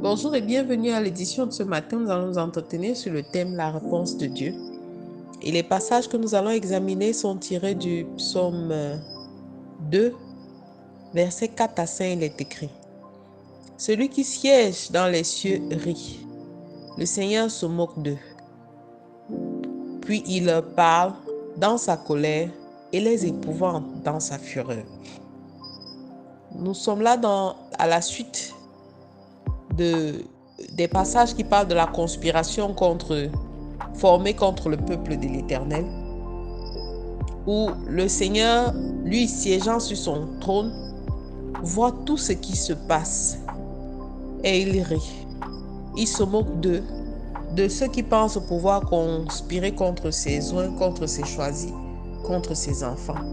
Bonjour et bienvenue à l'édition de ce matin. Nous allons nous entretenir sur le thème La réponse de Dieu. Et les passages que nous allons examiner sont tirés du psaume 2, versets 4 à 5. Il est écrit: Celui qui siège dans les cieux rit. Le Seigneur se moque d'eux. Puis il leur parle dans sa colère et les épouvante dans sa fureur. Nous sommes là à la suite des passages qui parlent de la conspiration formée contre le peuple de l'Éternel, où le Seigneur, lui siégeant sur son trône, voit tout ce qui se passe et il rit. Il se moque de ceux qui pensent pouvoir conspirer contre ses oints, contre ses choisis, contre ses enfants.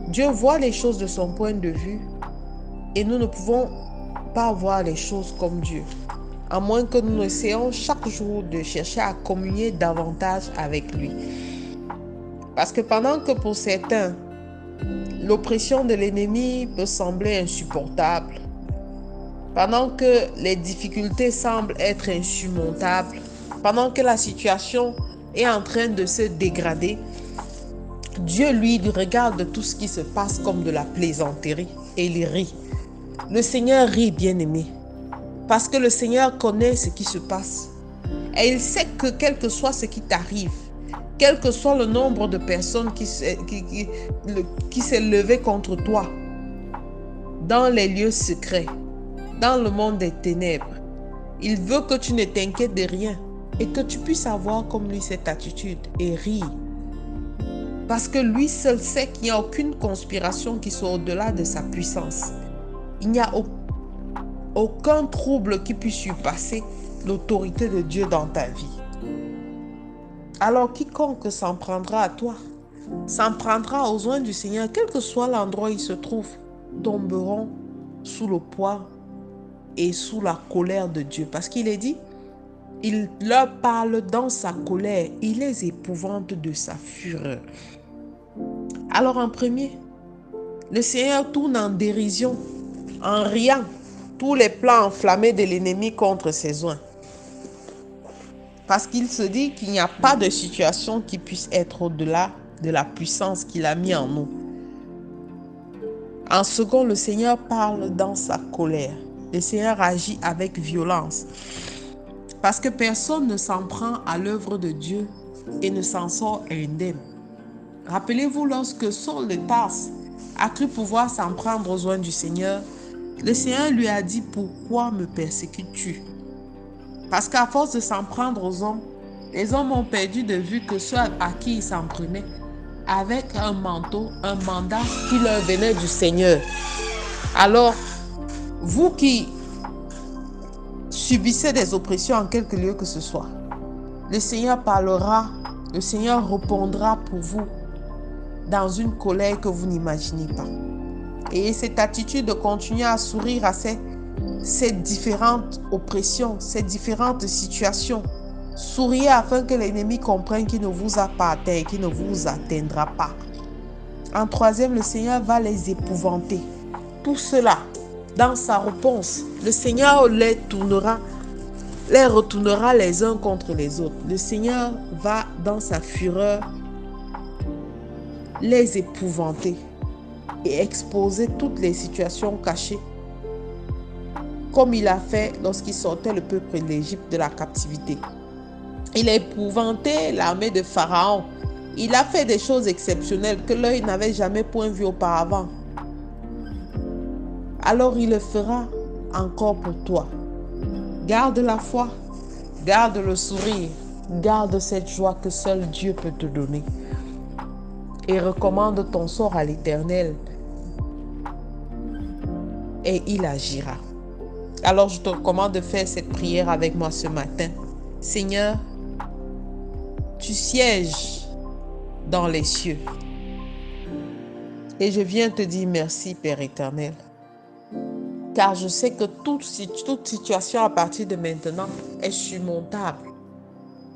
Dieu voit les choses de son point de vue et nous ne pouvons pas voir les choses comme Dieu, à moins que nous essayons chaque jour de chercher à communier davantage avec lui. Parce que pendant que pour certains, l'oppression de l'ennemi peut sembler insupportable, pendant que les difficultés semblent être insurmontables, pendant que la situation est en train de se dégrader, Dieu, lui, regarde tout ce qui se passe comme de la plaisanterie et il rit. Le Seigneur rit, bien-aimé, parce que le Seigneur connaît ce qui se passe. Et il sait que quel que soit ce qui t'arrive, quel que soit le nombre de personnes qui s'est levé contre toi, dans les lieux secrets, dans le monde des ténèbres, il veut que tu ne t'inquiètes de rien et que tu puisses avoir comme lui cette attitude et rire. Parce que lui seul sait qu'il n'y a aucune conspiration qui soit au-delà de sa puissance. Il n'y a aucun trouble qui puisse surpasser l'autorité de Dieu dans ta vie. Alors quiconque s'en prendra à toi, s'en prendra aux oins du Seigneur, quel que soit l'endroit où il se trouve, tomberont sous le poids et sous la colère de Dieu. Parce qu'il est dit, il leur parle dans sa colère, il les épouvante de sa fureur. Alors en premier, le Seigneur tourne en dérision, en riant, tous les plans enflammés de l'ennemi contre ses oints. Parce qu'il se dit qu'il n'y a pas de situation qui puisse être au-delà de la puissance qu'il a mis en nous. En second, le Seigneur parle dans sa colère. Le Seigneur agit avec violence. Parce que personne ne s'en prend à l'œuvre de Dieu et ne s'en sort indemne. Rappelez-vous, lorsque Saul de Tarse a cru pouvoir s'en prendre aux oins du Seigneur, le Seigneur lui a dit: pourquoi me persécutes-tu? Parce qu'à force de s'en prendre aux hommes, les hommes ont perdu de vue que ceux à qui ils s'en prenaient avec un manteau, un mandat qui leur venait du Seigneur. Alors, vous qui subissez des oppressions en quelque lieu que ce soit, le Seigneur parlera, le Seigneur répondra pour vous dans une colère que vous n'imaginez pas. Et cette attitude de continuer à sourire à ces différentes oppressions, ces différentes situations. Souriez afin que l'ennemi comprenne qu'il ne vous a pas atteint et qu'il ne vous atteindra pas. En troisième, le Seigneur va les épouvanter. Tout cela, dans sa réponse, le Seigneur les retournera les uns contre les autres. Le Seigneur va, dans sa fureur, les épouvanter et exposer toutes les situations cachées, comme il a fait lorsqu'il sortait le peuple d'Égypte de la captivité. Il a épouvanté l'armée de Pharaon. Il a fait des choses exceptionnelles que l'œil n'avait jamais point vues auparavant. Alors il le fera encore pour toi. Garde la foi, garde le sourire, garde cette joie que seul Dieu peut te donner. Et recommande ton sort à l'Éternel. Et il agira. Alors je te recommande de faire cette prière avec moi ce matin. Seigneur, tu sièges dans les cieux. Et je viens te dire merci, Père éternel. Car je sais que toute situation à partir de maintenant est surmontable.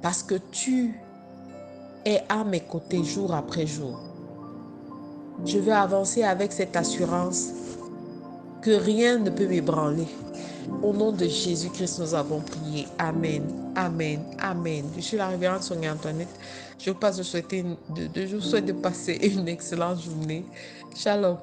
Parce que tu es à mes côtés jour après jour. Je veux avancer avec cette assurance que rien ne peut m'ébranler. Au nom de Jésus-Christ, nous avons prié. Amen. Amen. Amen. Je suis la révérende Sonia Antoinette. Je vous souhaite de passer une excellente journée. Shalom.